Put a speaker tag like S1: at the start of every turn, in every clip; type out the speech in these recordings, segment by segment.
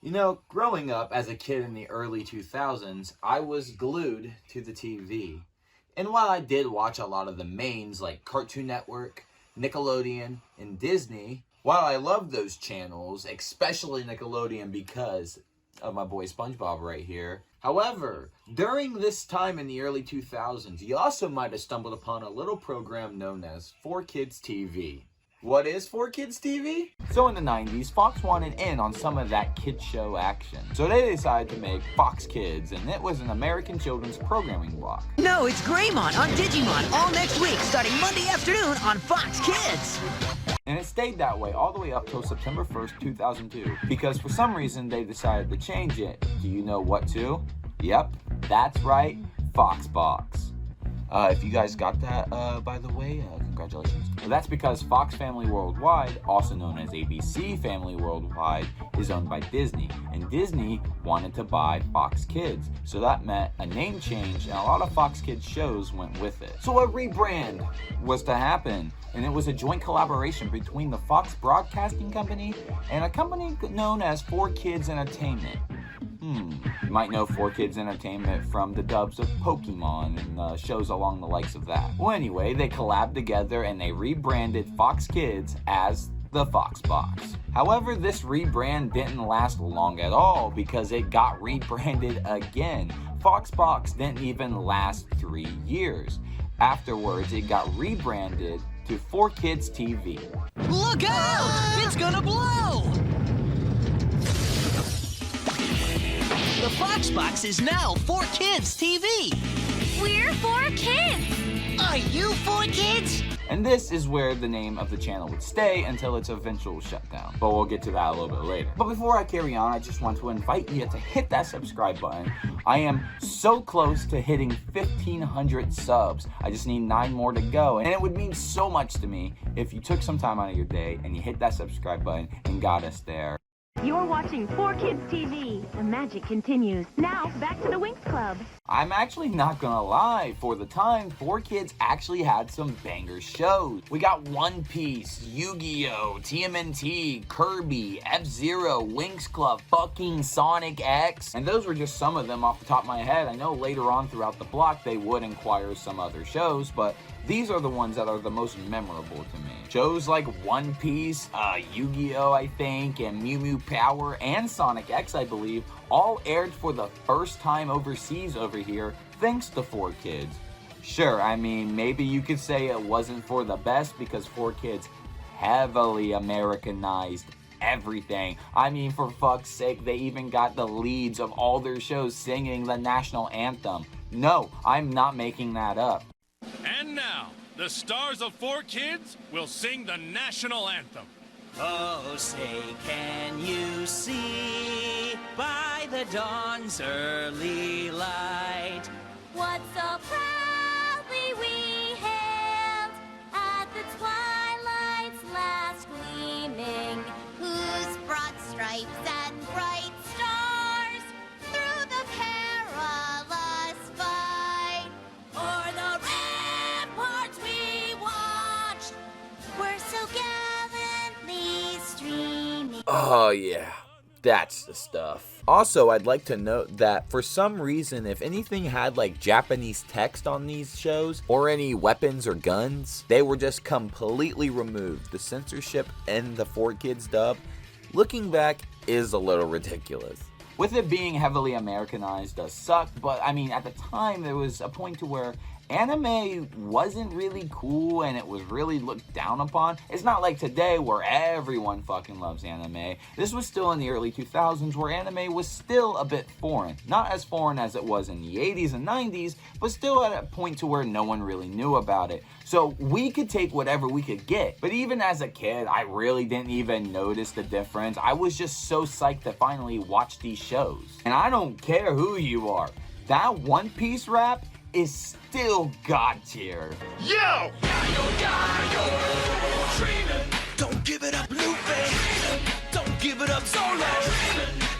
S1: You know, growing up as a kid in the early 2000s, I was glued to the TV. And while I did watch a lot of the mains like Cartoon Network, Nickelodeon, and Disney, while I loved those channels, especially Nickelodeon because of my boy SpongeBob right here. However, during this time in the early 2000s, you also might have stumbled upon a little program known as 4Kids TV. What is 4Kids TV? So in the 90s, Fox wanted in on some of that kid show action. So they decided to make Fox Kids, and it was an American children's programming block.
S2: No, it's Greymon on Digimon all next week, starting Monday afternoon on Fox Kids.
S1: And it stayed that way all the way up till September 1st, 2002. Because for some reason, they decided to change it. Do you know what to? Yep, that's right, Foxbox. If you guys got that, by the way, congratulations. Well, that's because Fox Family Worldwide, also known as ABC Family Worldwide, is owned by Disney. And Disney wanted to buy Fox Kids. So that meant a name change, and a lot of Fox Kids shows went with it. So a rebrand was to happen. And it was a joint collaboration between the Fox Broadcasting Company and a company known as 4Kids Entertainment. You might know 4Kids Entertainment from the dubs of Pokemon and shows along the likes of that. Well, anyway, they collabed together and they rebranded Fox Kids as the Foxbox. However, this rebrand didn't last long at all because it got rebranded again. Foxbox didn't even last 3 years. Afterwards, it got rebranded to 4Kids TV.
S2: Look out! It's gonna blow! The Foxbox is now 4Kids TV.
S3: We're 4Kids.
S2: Are you 4Kids?
S1: And this is where the name of the channel would stay until its eventual shutdown. But we'll get to that a little bit later. But before I carry on, I just want to invite you to hit that subscribe button. I am so close to hitting 1,500 subs. I just need 9 more to go. And it would mean so much to me if you took some time out of your day and you hit that subscribe button and got us there.
S3: You're watching 4Kids TV. The magic continues. Now, back to the Winx Club.
S1: I'm actually not gonna lie, for the time, 4Kids actually had some banger shows. We got One Piece, Yu-Gi-Oh!, TMNT, Kirby, F-Zero, Winx Club, fucking Sonic X, and those were just some of them off the top of my head. I know later on throughout the block they would inquire some other shows, but these are the ones that are the most memorable to me. Shows like One Piece, Yu-Gi-Oh! I think, and Mew Mew Power, and Sonic X, I believe, all aired for the first time overseas over here, thanks to 4Kids. Sure, I mean, maybe you could say it wasn't for the best because 4Kids heavily Americanized everything. I mean, for fuck's sake, they even got the leads of all their shows singing the national anthem. No, I'm not making that up.
S4: And now, the stars of 4Kids will sing the national anthem.
S2: Oh, say, can you see by the dawn's early light
S5: What so proudly we hailed at the twilight's last gleaming, whose broad stripes and bright stars through the perilous fight o'er the ramparts we watched were so gallantly streaming.
S1: Oh yeah, that's the stuff. Also, I'd like to note that for some reason, if anything had like Japanese text on these shows or any weapons or guns, they were just completely removed. The censorship in the 4Kids dub, looking back, is a little ridiculous. With it being heavily Americanized does suck, but I mean, at the time, there was a point to where anime wasn't really cool and it was really looked down upon. It's not like today where everyone fucking loves anime. This was still in the early 2000s where anime was still a bit foreign. Not as foreign as it was in the 80s and 90s, but still at a point to where no one really knew about it. So we could take whatever we could get. But even as a kid, I really didn't even notice the difference. I was just so psyched to finally watch these shows. And I don't care who you are. That One Piece rap is still God tier.
S4: Yo!
S2: Don't give it up, Luffy. Don't give it up, Zolo.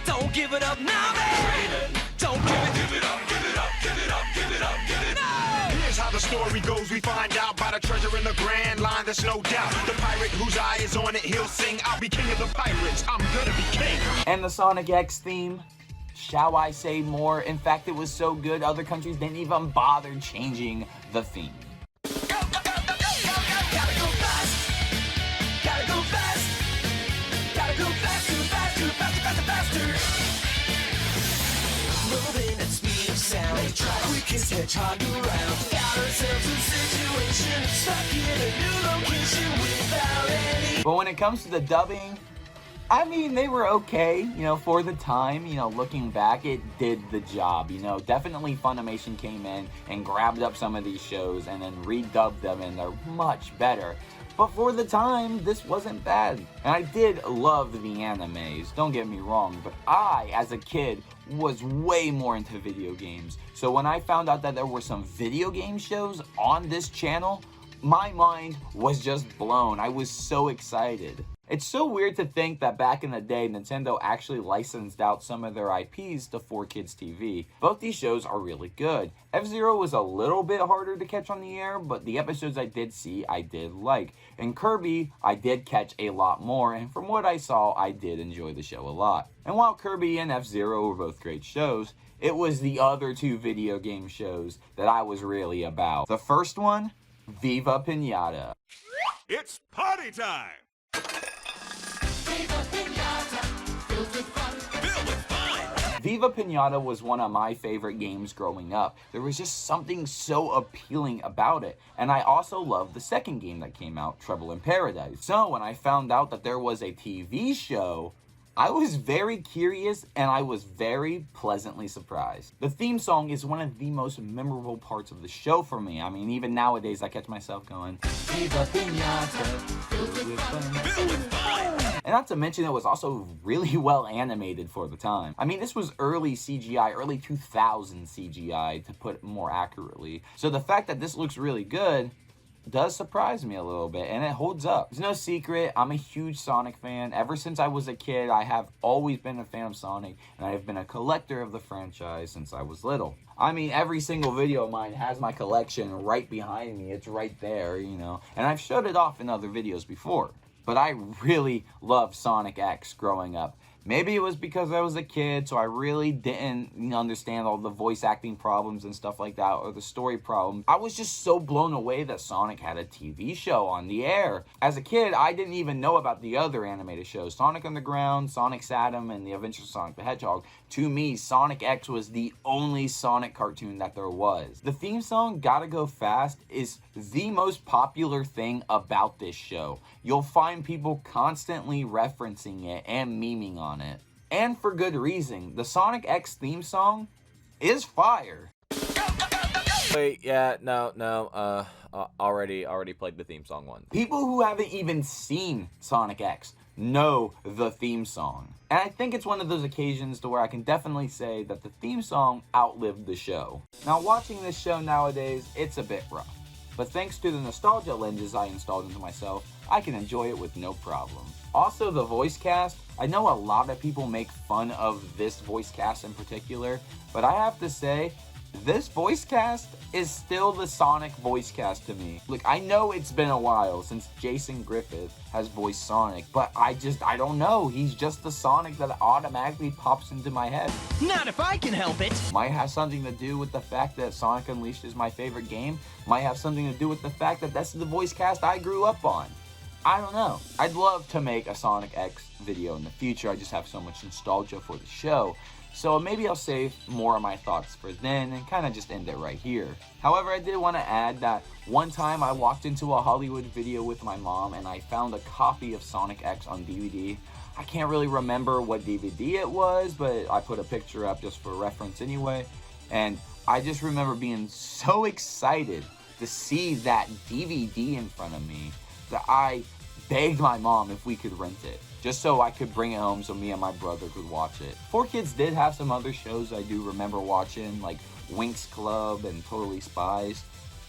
S2: Don't give it up, Nami. Don't give it up, give it up, give it up, give it up, give it up. No!
S4: Here's how the
S6: the story goes, we find out about a treasure in the Grand Line, there's no doubt. The pirate whose eye is on it, he'll sing, I'll be king of the pirates, I'm gonna be king.
S1: And the Sonic X theme, shall I say more? In fact, it was so good, other countries didn't even bother changing the theme.
S2: Moving at speed of sound, quickest hedgehog around. Got ourselves a situation, stuck in a new location without any.
S1: But when it comes to the dubbing, I mean, they were okay, you know, for the time. You know, looking back, it did the job. You know, definitely Funimation came in and grabbed up some of these shows and then redubbed them, and they're much better. But for the time, this wasn't bad. And I did love the animes, don't get me wrong, but I, as a kid, was way more into video games. So when I found out that there were some video game shows on this channel, my mind was just blown. I was so excited. It's so weird to think that back in the day, Nintendo actually licensed out some of their IPs to 4Kids TV. Both these shows are really good. F-Zero was a little bit harder to catch on the air, but the episodes I did see, I did like. And Kirby, I did catch a lot more, and from what I saw, I did enjoy the show a lot. And while Kirby and F-Zero were both great shows, it was the other two video game shows that I was really about. The first one, Viva Pinata.
S6: It's party time!
S1: Viva Pinata was one of my favorite games growing up. There was just something so appealing about it. And I also loved the second game that came out, Trouble in Paradise. So when I found out that there was a TV show, I was very curious and I was very pleasantly surprised. The theme song is one of the most memorable parts of the show for me. I mean, even nowadays I catch myself going, Viva Pinata, filled with fun. And not to mention it was also really well animated for the time. I mean, this was early CGI, early 2000 CGI to put it more accurately. So the fact that this looks really good does surprise me a little bit, and it holds up. It's no secret, I'm a huge Sonic fan. Ever since I was a kid, I have always been a fan of Sonic, and I have been a collector of the franchise since I was little. I mean, every single video of mine has my collection right behind me. It's right there, you know, and I've showed it off in other videos before. But I really loved Sonic X growing up. Maybe it was because I was a kid, so I really didn't understand all the voice acting problems and stuff like that, or the story problems. I was just so blown away that Sonic had a TV show on the air. As a kid, I didn't even know about the other animated shows, Sonic Underground, Sonic Saturn, and The Adventures of Sonic the Hedgehog. To me, Sonic X was the only Sonic cartoon that there was. The theme song, Gotta Go Fast, is the most popular thing about this show. You'll find people constantly referencing it and memeing on it. And for good reason. The Sonic X theme song is fire.
S7: Wait, yeah, no, already played the theme song once.
S1: People who haven't even seen Sonic X know the theme song. And I think it's one of those occasions to where I can definitely say that the theme song outlived the show. Now, watching this show nowadays, it's a bit rough. But thanks to the nostalgia lenses I installed into myself, I can enjoy it with no problem. Also, the voice cast, I know a lot of people make fun of this voice cast in particular, but I have to say, this voice cast is still the Sonic voice cast to me. Look, I know it's been a while since Jason Griffith has voiced Sonic, but I don't know. He's just the Sonic that automatically pops into my head.
S2: Not if I can help it.
S1: Might have something to do with the fact that Sonic Unleashed is my favorite game. Might have something to do with the fact that that's the voice cast I grew up on. I don't know. I'd love to make a Sonic X video in the future. I just have so much nostalgia for the show. So maybe I'll save more of my thoughts for then and kind of just end it right here. However, I did want to add that one time I walked into a Hollywood video with my mom and I found a copy of Sonic X on DVD. I can't really remember what DVD it was, but I put a picture up just for reference anyway. And I just remember being so excited to see that DVD in front of me that I begged my mom if we could rent it, just so I could bring it home so me and my brother could watch it. 4Kids did have some other shows I do remember watching, like Winx Club and Totally Spies.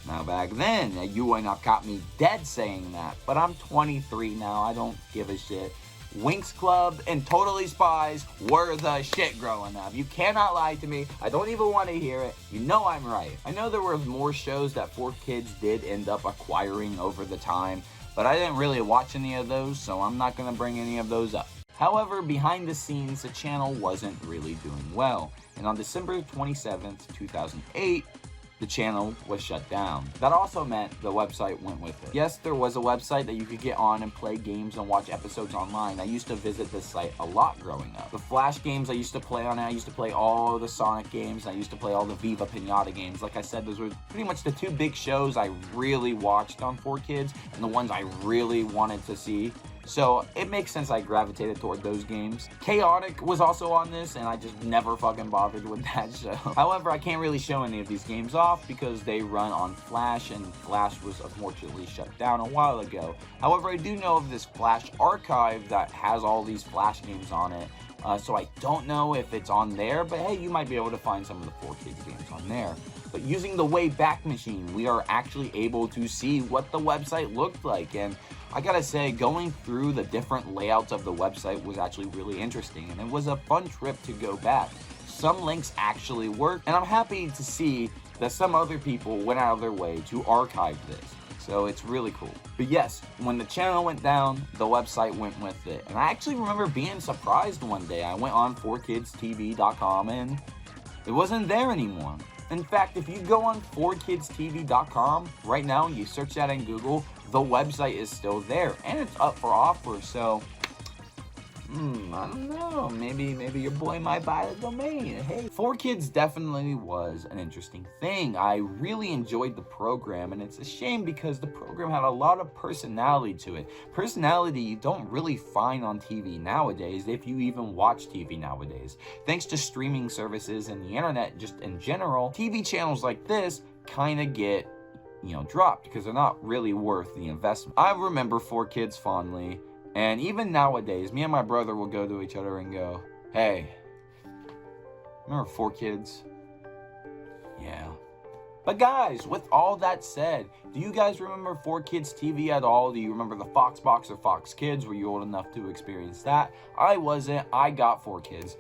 S1: Now back then, you would not caught me dead saying that, but I'm 23 now, I don't give a shit. Winx Club and Totally Spies were the shit growing up. You cannot lie to me. I don't even want to hear it. You know I'm right. I know there were more shows that 4Kids did end up acquiring over the time, but I didn't really watch any of those, so I'm not going to bring any of those up. However, behind the scenes, the channel wasn't really doing well, and on December 27th, 2008, the channel was shut down. That also meant the website went with it. Yes, there was a website that you could get on and play games and watch episodes online. I used to visit this site a lot growing up. The Flash games I used to play on it, I used to play all the Sonic games, I used to play all the Viva Pinata games. Like I said, those were pretty much the two big shows I really watched on 4Kids and the ones I really wanted to see. So it makes sense I gravitated toward those games. Chaotic was also on this, and I just never fucking bothered with that show. However, I can't really show any of these games off because they run on Flash, and Flash was unfortunately shut down a while ago. However, I do know of this Flash archive that has all these Flash games on it. So I don't know if it's on there, but hey, you might be able to find some of the 4Kids games on there. But using the Wayback Machine, we are actually able to see what the website looked like, and I gotta say, going through the different layouts of the website was actually really interesting, and it was a fun trip to go back. Some links actually worked, and I'm happy to see that some other people went out of their way to archive this. So it's really cool. But yes, when the channel went down, the website went with it. And I actually remember being surprised one day. I went on 4kidstv.com and it wasn't there anymore. In fact, if you go on 4kidstv.com right now and you search that in Google, the website is still there and it's up for offer. So I don't know, maybe your boy might buy the domain. Hey, 4Kids definitely was an interesting thing. I really enjoyed the program, and it's a shame because the program had a lot of personality to it. Personality you don't really find on TV nowadays, if you even watch TV nowadays. Thanks to streaming services and the internet just in general, TV channels like this kind of get, dropped because they're not really worth the investment. I remember 4Kids fondly. And even nowadays, me and my brother will go to each other and go, hey, remember 4Kids? Yeah. But guys, with all that said, do you guys remember 4Kids TV at all? Do you remember the Fox Box or Fox Kids? Were you old enough to experience that? I wasn't. I got 4Kids.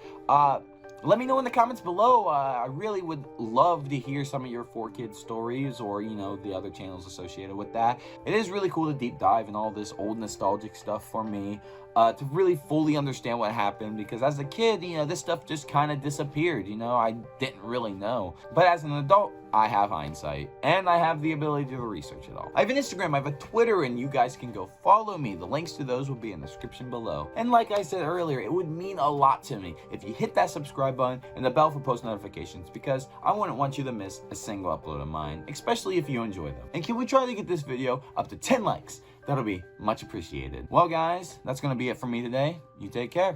S1: Let me know in the comments below. I really would love to hear some of your 4Kids stories or, the other channels associated with that. It is really cool to deep dive in all this old nostalgic stuff for me to really fully understand what happened because as a kid, this stuff just kind of disappeared. I didn't really know. But as an adult, I have hindsight and I have the ability to research it all. I have an Instagram, I have a Twitter, and you guys can go follow me. The links to those will be in the description below. And like I said earlier, it would mean a lot to me if you hit that subscribe button and the bell for post notifications because I wouldn't want you to miss a single upload of mine, especially if you enjoy them. And can we try to get this video up to 10 likes? That'll be much appreciated. Well guys, that's gonna be it for me today. You take care.